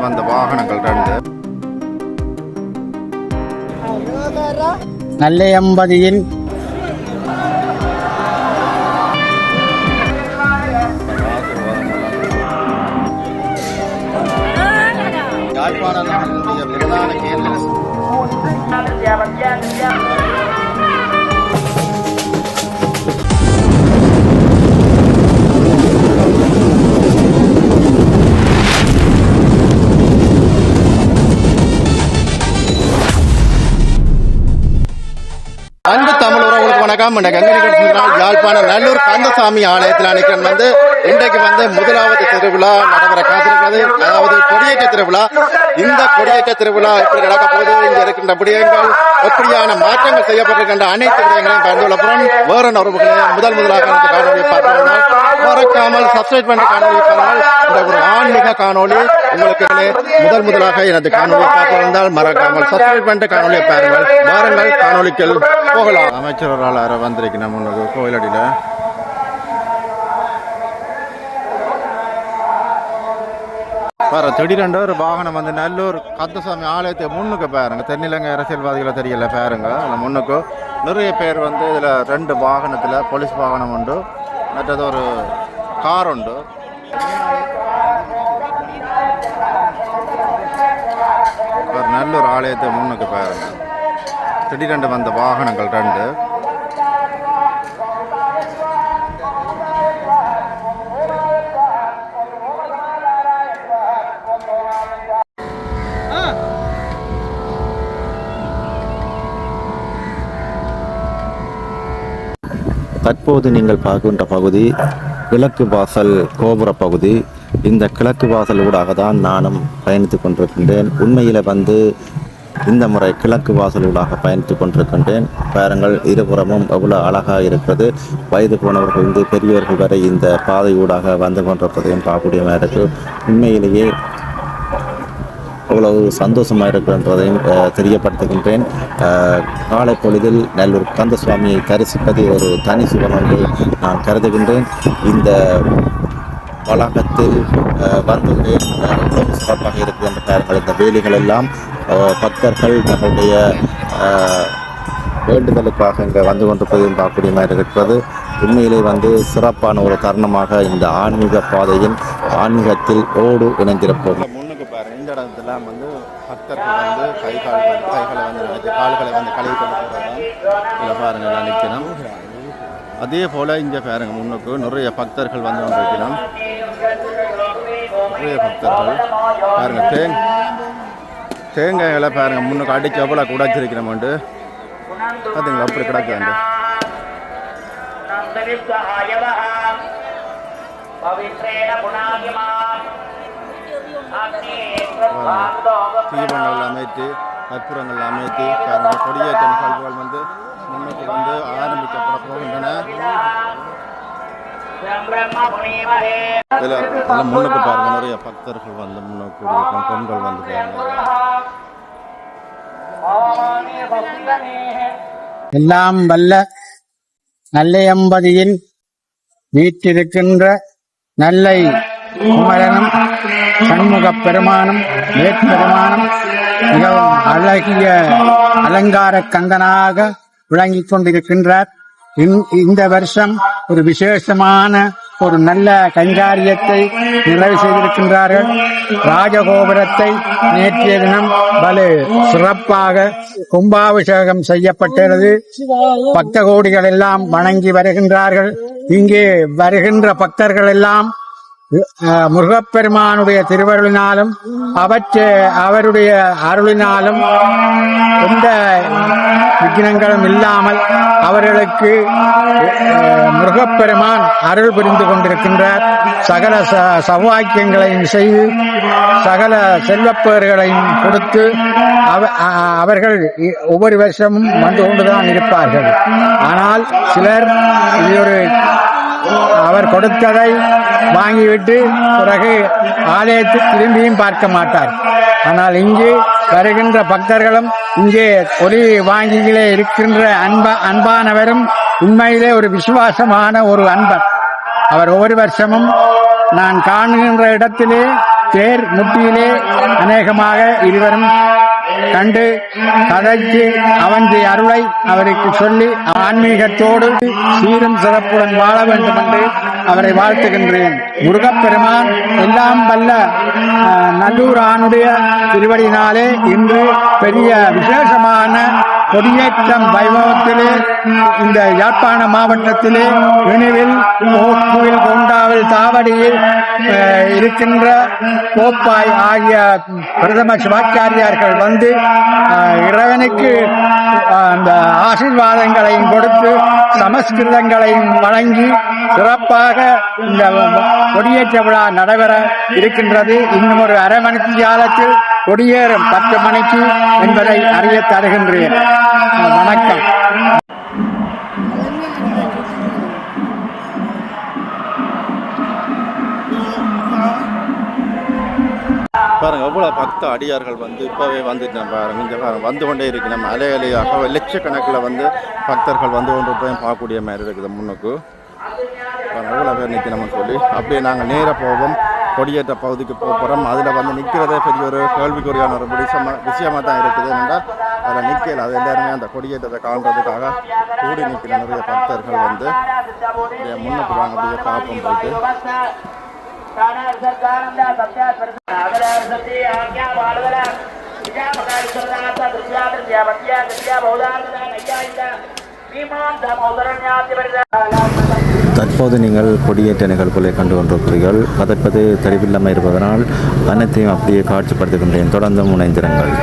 வந்த வாகனங்கள் ரெண்டு நல்லையம்பதியின் யாழ்ப்பாண நகரினுடைய பிரதான கேந்திர அன்பு தமிழ் உறவுகளுக்கு வணக்கம். யாழ்ப்பாண நல்லூர் கந்தசாமி ஆலயத்தில் நிற்கிறேன். இன்றைக்கு முதலாவது திருவிழா நடைபெற காத்திருக்கிறது. அதாவது கொடியேற்ற திருவிழா. இந்த கொடியேற்ற திருவிழா எப்படி நடக்க போது, இங்க இருக்கின்ற விடயங்கள், எப்படியான மாற்றங்கள் செய்யப்பட்டிருக்கின்ற அனைத்து விடயங்களையும் பகிர்ந்துள்ள புறம் வேற உறவுகளையும் முதலாக காணொலி பார்க்கிறார்கள். மறக்காமல் சப்ஸ்கிரைப் பண்ண காணொலி பாருங்கள். இந்த ஒரு ஆன்மீக காணொலி உங்களுக்கு முதலாக எனது காணொலி பார்த்திருந்தால் மறக்காமல் சப்ஸ்கிரைப் பண்ண காணொலியை பாருங்கள். வாருங்கள் காணொலிகள் போகலாம். அமைச்சர் ஒரு ஆள் வந்திருக்கு நம்ம கோயிலடியில. திடீரென்று ஒரு வாகனம் நல்லூர் கந்தசாமி ஆலயத்தை முன்னுக்கு பாருங்க. தென்னிலங்கை அரசியல்வாதிகளை தெரியல பாருங்க. அதில் முன்னுக்கு நிறைய பேர் இதில் ரெண்டு வாகனத்தில் போலீஸ் வாகனம் உண்டு, மற்றது ஒரு கார் உண்டு. ஒரு நல்லூர் ஆலயத்தை முன்னுக்கு பாருங்க. திடீரென்று வந்த வாகனங்கள் ரெண்டு. தற்போது நீங்கள் பார்க்கின்ற பகுதி கிழக்கு வாசல் கோபுர பகுதி. இந்த கிழக்கு வாசல் ஊடாக தான் நானும் பயணித்துக் கொண்டிருக்கின்றேன். உண்மையில் இந்த முறை கிழக்கு வாசல் ஊடாக பயணித்துக் கொண்டிருக்கின்றேன். பாருங்கள், இருபுறமும் எவ்வளோ அழகாக இருக்கிறது. வயது போனவர்கள் பெரியவர்கள் வரை இந்த பாதை ஊடாக வந்து கொண்டிருப்பதையும் பார்க்கக்கூடிய மாதிரி இருக்குது. உண்மையிலேயே அவ்வளவு சந்தோஷமாக இருக்கின்றதையும் தெரியப்படுத்துகின்றேன். காலை பொழுதில் நல்லூர் கந்தசுவாமியை தரிசிப்பது ஒரு தனி சுகம் என்று நான் கருதுகின்றேன். இந்த வளாகத்தில் வந்துள்ளேன். எவ்வளவு சிறப்பாக இருக்குது என்ற பாருங்கள். இந்த வேலிகள் எல்லாம் பக்தர்கள் தங்களுடைய வேண்டுதலுக்காக இங்கே வந்து கொண்டிருப்பதையும் பார்க்கக்கூடிய மாதிரி இருக்கிறது. உண்மையிலே சிறப்பான ஒரு தருணமாக இந்த ஆன்மீக பாதையின் ஆன்மீகத்தில் ஓடு இணைந்திருப்போம். முன்னுக்கு பாருங்க, இந்த இடத்துல பக்தர்கள் கைகளை நினைத்து கால்களை கழுவி கொண்டு போகிறாங்க. இதில் பாருங்க நினைக்கணும். அதே போல இங்கே பாருங்க, முன்னுக்கு நிறைய பக்தர்கள் வந்து கொண்டிருக்கணும். நிறைய பக்தர்கள் பாருங்க. தேங்காய்களை பாருங்க முன்னுக்கு அடிச்சு எவ்வளோ உடைச்சிருக்கிறோம். பார்த்தீங்களா அப்படி கிடக்குது. தீபங்கள் அமைத்து கற்பூரங்கள் அமைத்து பாருங்க. கொடியேற்ற நிகழ்வுகள் முன்னுக்கு ஆரம்பிக்கப்பட போகின்றன. இதில் முன்னுக்கு பாருங்க நிறைய பக்தர்கள் முன்னுக்கு பெண்கள் எல்லாம் வல்ல நல்லையம்பதியின் வீட்டிருக்கின்ற நல்லை குமரனும் சண்முகப் பெருமானும் வேட்பெருமானும் மிகவும் அழகிய அலங்கார கந்தனாக விளங்கிக் கொண்டிருக்கின்றார். இந்த வருஷம் ஒரு விசேஷமான ஒரு நல்ல கைங்காரியத்தை நிறைவு செய்திருக்கின்றார்கள். ராஜகோபுரத்தை நேற்றைய தினம் வலு சிறப்பாக கும்பாபிஷேகம் செய்யப்பட்டது. பக்த கோடிகள் எல்லாம் வணங்கி வருகின்றார்கள். இங்கே வருகின்ற பக்தர்கள் எல்லாம் முருகப்பெருமானுடைய திருவருளினாலும் அவருடைய அருளினாலும் எந்த விக்னங்களும் இல்லாமல் அவர்களுக்கு முருகப்பெருமான் அருள் புரிந்து கொண்டிருக்கின்றார். சகல சௌவாக்கியங்களையும் செய்து சகல செல்வப்பேறுகளையும் கொடுத்து அவர்கள் ஒவ்வொரு வருஷமும் வந்து கொண்டுதான் இருப்பார்கள். ஆனால் சிலர் இது அவர் கொடுத்ததை வாங்கிவிட்டு பிறகு ஆலயத்தில் திரும்பியும் பார்க்க மாட்டார். ஆனால் இங்கே வருகின்ற பக்தர்களும் இங்கே ஒளி வாங்கிகளே இருக்கின்ற அன்பானவரும் உண்மையிலே ஒரு விசுவாசமான ஒரு அன்பர். அவர் ஒவ்வொரு வருஷமும் நான் காணுகின்ற இடத்திலே தேர் முட்டியிலே அநேகமாக இருவரும் கண்டு கதைத்து அவனுடைய அருளை அவருக்கு சொல்லி ஆன்மீகத்தோடு சீரும் சிறப்புடன் வாழ வேண்டும் என்று அவரை வாழ்த்துகின்றேன். முருகப்பெருமான் எல்லாம் வல்ல நல்லூர் ஆணுடைய திருவடியினாலே இன்று பெரிய விசேஷமான கொடியேற்றம் வைபவத்திலே இந்த யாழ்ப்பாண மாவட்டத்திலே இணுவில் கோக்குவில் கொண்டாவில் தாவடியில் இருக்கின்ற கோப்பாய் ஆகிய பிரதம சிவாச்சாரியார்கள் வந்து இறைவனுக்கு அந்த ஆசீர்வாதங்களையும் கொடுத்து சமஸ்கிருதங்களையும் வழங்கி சிறப்பாக இந்த கொடியேற்ற விழா நடைபெற இருக்கின்றது. இன்னும் ஒரு அரை மணி காலத்தில் கொடியேறும் 10 மணிக்கு என்பதை அறிய தருகின்றேன். வணக்கம். பாருங்க எவ்வளோ பக்த அடியார்கள் வந்து இப்போவே வந்துட்டு பாருங்க. இங்கே பாருங்க வந்து கொண்டே இருக்கு. நம்ம அலையாக லட்சக்கணக்கில் வந்து பக்தர்கள் வந்து கொண்டு போய் பார்க்கக்கூடிய மாதிரி இருக்குது. முன்னுக்கு பாருங்க எவ்வளோ பேர் நிற்கணும்னு சொல்லி அப்படியே நாங்கள் நேராக போவோம். கொடியேற்ற பகுதிக்கு போகிறோம். அதில் வந்து நிற்கிறதே பெரிய ஒரு கேள்விக்குறியான ஒரு விஷயமாக தான் இருக்குது. என்னென்னா அதில் நிற்கல. அது எல்லாருமே அந்த கொடியேற்றத்தை காண்றதுக்காக கூடி நிற்கிற நிறைய பக்தர்கள் வந்து முன்னுக்கு வாங்க அப்படியே பார்ப்போம் போயிட்டு. தற்போது நீங்கள் கொடியேற்ற நிகழ்வுகளை கண்டு கொண்டிருக்கிறீர்கள். கதைப்பது தெளிவில்லாமல் இருப்பதனால் அனைத்தையும் அப்படியே காட்சிப்படுத்துகின்றேன். தொடர்ந்து முனைந்திருங்கள்.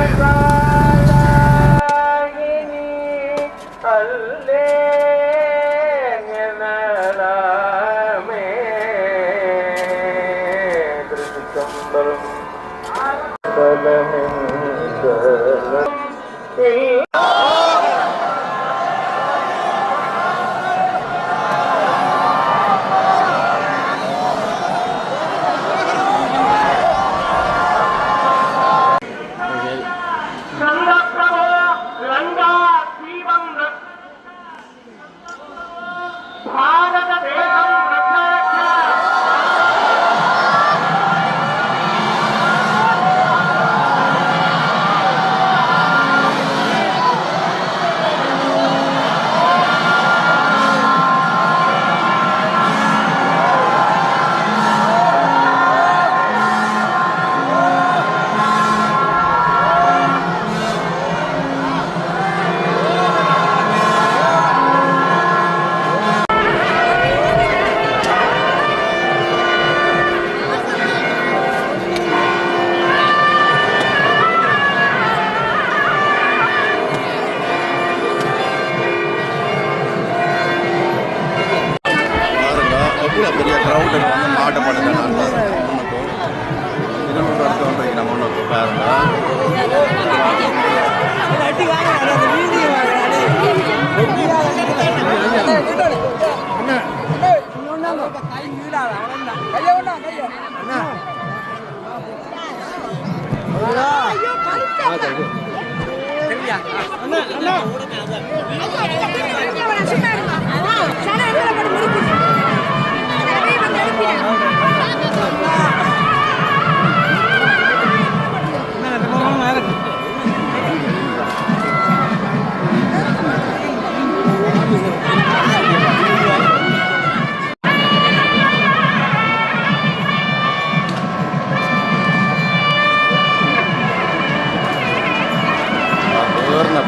பெரிய கிரௌண்டு வந்து மாவட்டப்படுத்த திருநூறு அடுத்து வந்து நம்ம ஒன்று பாருங்க.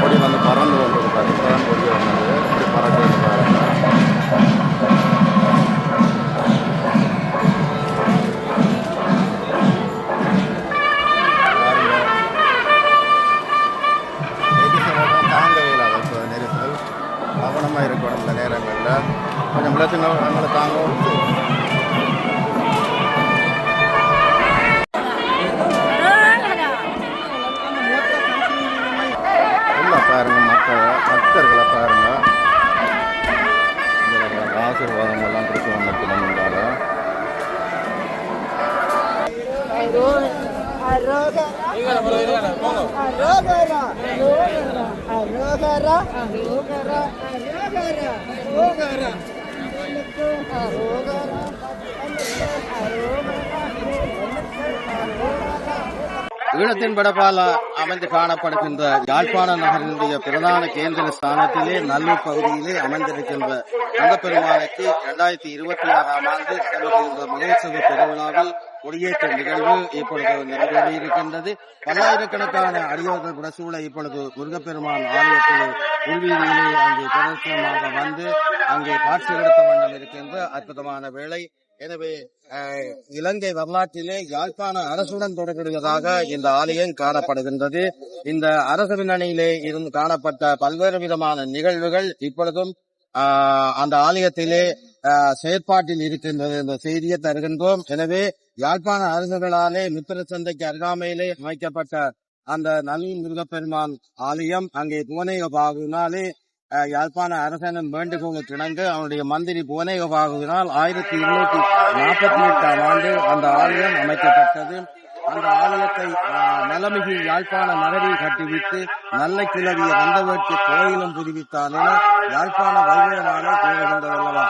பொடி வந்து பறந்து வந்தது பார்த்தீங்கன்னா பொடி வந்தது இப்படி பறந்து பாருங்க. தாங்கவே இல்லாத நெரிசல் கவனமாக இருக்கணும். இந்த நேரங்களில் கொஞ்சம் விளக்குங்களை தாங்கவும் பாருங்க. பக்தர்களை பாருங்க. ஆசீர்வாதம் எல்லாம் கொடுத்து வந்துட்டு ஈழத்தின் வடபால அமைந்து காணப்படுகின்ற யாழ்ப்பாண நகரினுடைய பிரதான கேந்திர ஸ்தானத்திலே நல்லூர் பகுதியிலே அமைந்திருக்கின்ற அந்த பெருமானுக்கு 2026ஆம் ஆண்டு நடைபெறுகின்ற மகோத்சவ பெருவிழாவில் கொடியேற்ற நிகழ்வு இப்பொழுது நிறைவேறியிருக்கின்றது. பல்லாயிரக்கணக்கான அடியோர்கள் புடசூழ இப்பொழுது முருகப்பெருமான் ஆலயத்திலே உள்வீதியிலே அங்கே பிரதர்சனமாக வந்து அங்கே காட்சி எடுத்த வண்ணம் இருக்கின்ற அற்புதமான வேளை. எனவே இலங்கை வரலாற்றிலே யாழ்ப்பாண அரசுடன் தொடர்புடையதாக இந்த ஆலயம் காணப்படுகின்றது. இந்த அரசு பின்னணியிலே இருந்து காணப்பட்ட பல்வேறு விதமான நிகழ்வுகள் இப்பொழுதும் அந்த ஆலயத்திலே செயற்பாட்டில் இருக்கின்றது என்ற செய்தியை தருகின்றோம். எனவே யாழ்ப்பாண அரசுகளாலே மித்திர சந்தைக்கு அருகாமையிலே அமைக்கப்பட்ட அந்த நல்லூர் முருகப்பெருமான் ஆலயம் அங்கே புவனேகபாகுவினாலே யாழ்ப்பாண அரசனின் வேண்டுகோளுக்கு இணங்க அவனுடைய மந்திரி புவனேகபாகுவினால் 1248ஆம் ஆண்டு அந்த ஆலயம் அமைக்கப்பட்டது. அந்த ஆலயத்தை நலமிகு யாழ்ப்பாண நகரில் கட்டிவிட்டு நல்ல கிளவிய வந்தவர்க்கு கோயிலும் புதுவித்தானே யாழ்ப்பாண வைபவனாலே கூறுகின்றதல்லவா.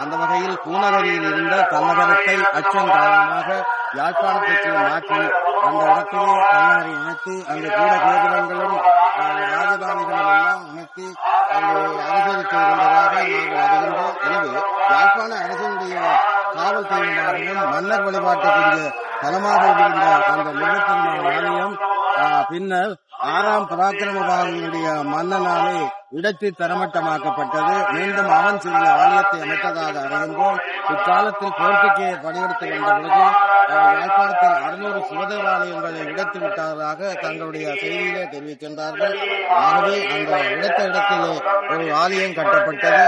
அந்த வகையில் பூநகரியில் இருந்த தன்னகரத்தை அச்சம் காரணமாக யாழ்ப்பாணத்திற்கு மாற்றி அந்த இடத்திலே தன்னகரை அமைத்து அங்கு கூட கோபுரங்களும் ராஜதானிகளும் எல்லாம் அமைத்து அங்கு அனுசரித்து இருந்ததாக நாங்கள் அறிகின்றோம். எனவே யாழ்ப்பாண அரசனுடைய காவல் தெய்வமாகவும் மன்னர் வழிபாட்டுக்குரிய தலமாக இருந்த அந்த முருகப்பெருமான் ஆலயம் பின்னர் 6ஆம் பராக்கிரமபாகுவினுடைய மன்னனாலே இடத்தில் தரமட்டமாக்கப்பட்டது. மீண்டும் அவன் சிறிய ஆலயத்தை அமைத்ததாக அறிகின்றோம். இக்காலத்தில் போர்த்துகேயர் பணியெடுத்து வந்த பொழுது யாழ்ப்பாணத்தில் 600 சிவதேவாலயங்களை உடைத்து விட்டதாக தங்களுடைய செய்தியிலே தெரிவிக்கின்றார்கள். ஆகவே அந்த உடைத்த இடத்திலே ஒரு ஆலயம் கட்டப்பட்டது.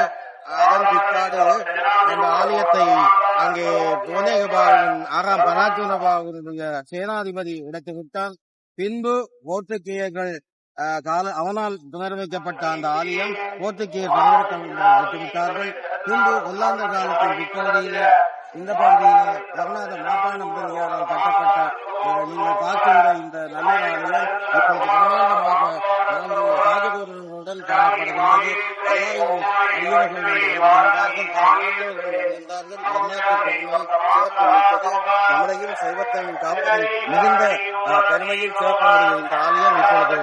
அதன் பிற்பாடு அந்த ஆலயத்தை அங்கே புவனேகபாகுவின் 6ஆம் பராக்கிரமபாகுவினுடைய சேனாதிபதி உடைத்து விட்டார். பின்பு போர்த்துகேயர்கள் அவனால் புனரமைக்கப்பட்ட அந்த ஆலயம் போர்த்துகேயர் பணியெடுத்து விட்டார்கள். பின்பு ஒல்லாந்தர் காலத்தின் பிற்பகுதியிலே இந்த பகுதியிலே கருணாத மாகாண முதலியாரால் கட்டப்பட்ட நீங்கள் பார்க்கின்ற இந்த நல்லூர் ஆலயம் இப்பொழுது பிரமாண்டமாக 4 ராஜகோபுரங்களுடன் காணப்படுகின்றது. 1000 அடியவர்கள் நம்மளையும் சைவத்தமிழ் காப்பதில் மிகுந்த பெருமையில் சிறப்பாக இந்த ஆலயம் இப்பொழுது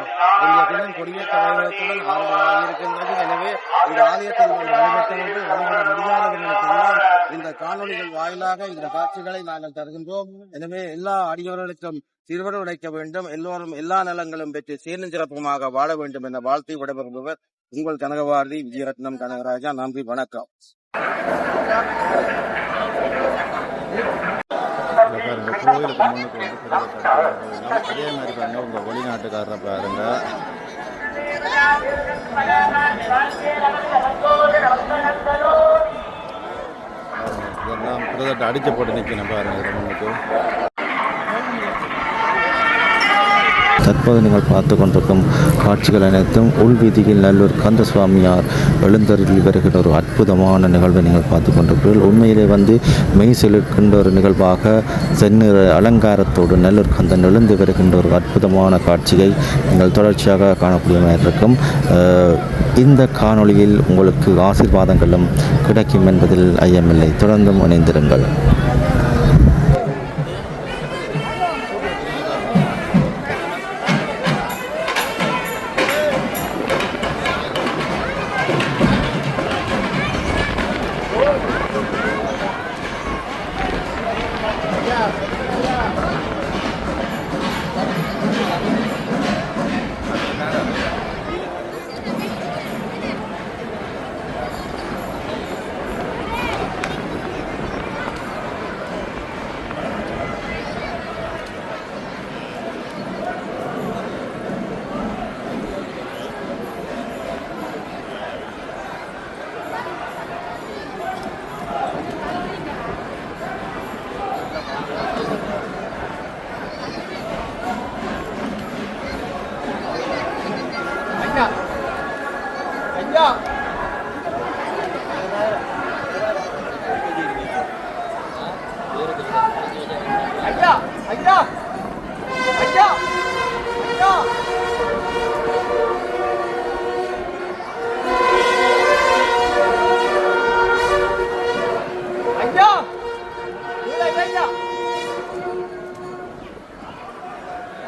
இன்றைய தினம் கொடியேற்ற வைபவத்துடன் ஆரம்பமாக இருக்கின்றது. எனவே இந்த ஆலயத்தில் வழிபட்டவர்கள் வழிபட முடியாதவர்களுக்கெல்லாம் இந்த காணொலிகள் வாயிலாக இந்த காட்சிகளை நாங்கள் தருகின்றோம். எனவே எல்லா அடியவர்களுக்கும் சிறுவர் உடைக்க வேண்டும், எல்லோரும் எல்லா நலங்களும் பெற்று சீரும் சிறப்புமாக வாழ வேண்டும் என வாழ்த்தி விடைபெறுபவர் உங்கள் கனகபாரதி விஜயரத்னம் கனகராஜா. நன்றி, வணக்கம். கோயிலுக்கு முன்னுக்கு அதே மாதிரி பாருங்க, உங்க வெளிநாட்டுக்காரரை பாருங்க. இதெல்லாம் கிட்டத்தட்ட அடிச்சு போட்டு நிற்கணும் பாருங்க இது முன்னுக்கு. தற்போது நீங்கள் பார்த்து கொண்டிருக்கும் காட்சிகள் அனைத்தும் உள்வீதியில் நல்லூர் கந்தசுவாமியார் எழுந்தருளில் வருகின்ற ஒரு அற்புதமான நிகழ்வை நீங்கள் பார்த்து கொண்டிருக்கிறீர்கள். உண்மையிலே மெய் செலுக்கின்ற ஒரு நிகழ்வாக செந்நிற அலங்காரத்தோடு நல்லூர் கந்தன் எழுந்து வருகின்ற ஒரு அற்புதமான காட்சியை நீங்கள் தொடர்ச்சியாக காணக்கூடியமாக இருக்கும். இந்த காணொளியில் உங்களுக்கு ஆசீர்வாதங்களும் கிடைக்கும் என்பதில் ஐயமில்லை. தொடர்ந்தும் இணைந்திருங்கள்.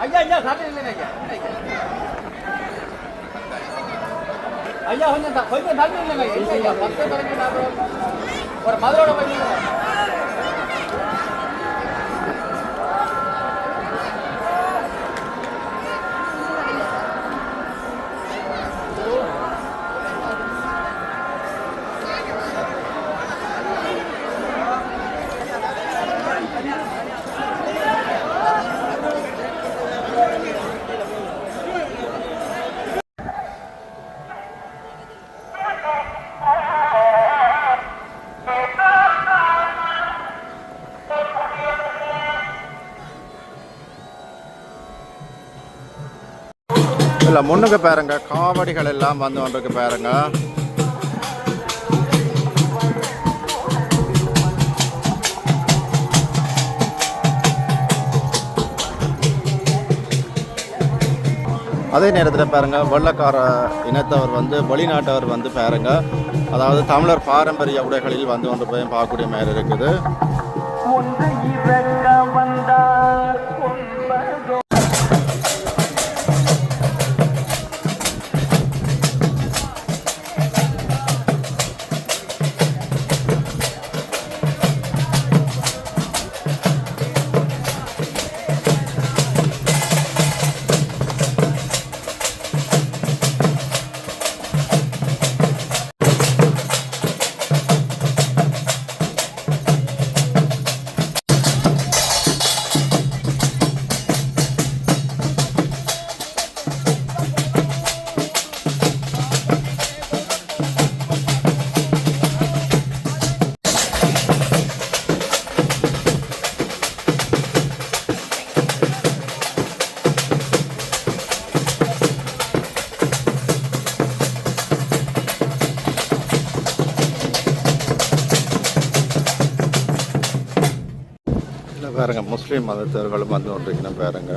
ஐயா ஐயா கொஞ்சம் தள்ளி இல்லைங்க ஐயா 10 தரங்க ஒரு மதுரோட போய் இல்லை முன்னுக்கு பாருங்க காவடிகள் எல்லாம் வந்து கொண்டிருக்கு பாருங்க. அதே நேரத்தில் பாருங்க வெள்ளக்கார இனத்தவர் வந்து வெளிநாட்டவர் வந்து பாருங்க, அதாவது தமிழர் பாரம்பரிய உடைகளில் வந்து கொண்டு போய் பார்க்கக்கூடிய மாதிரி இருக்குது. பாருங்க முஸ்லீம் மதத்தவர்களும் வந்து கொண்டிருக்கணும் பாருங்க.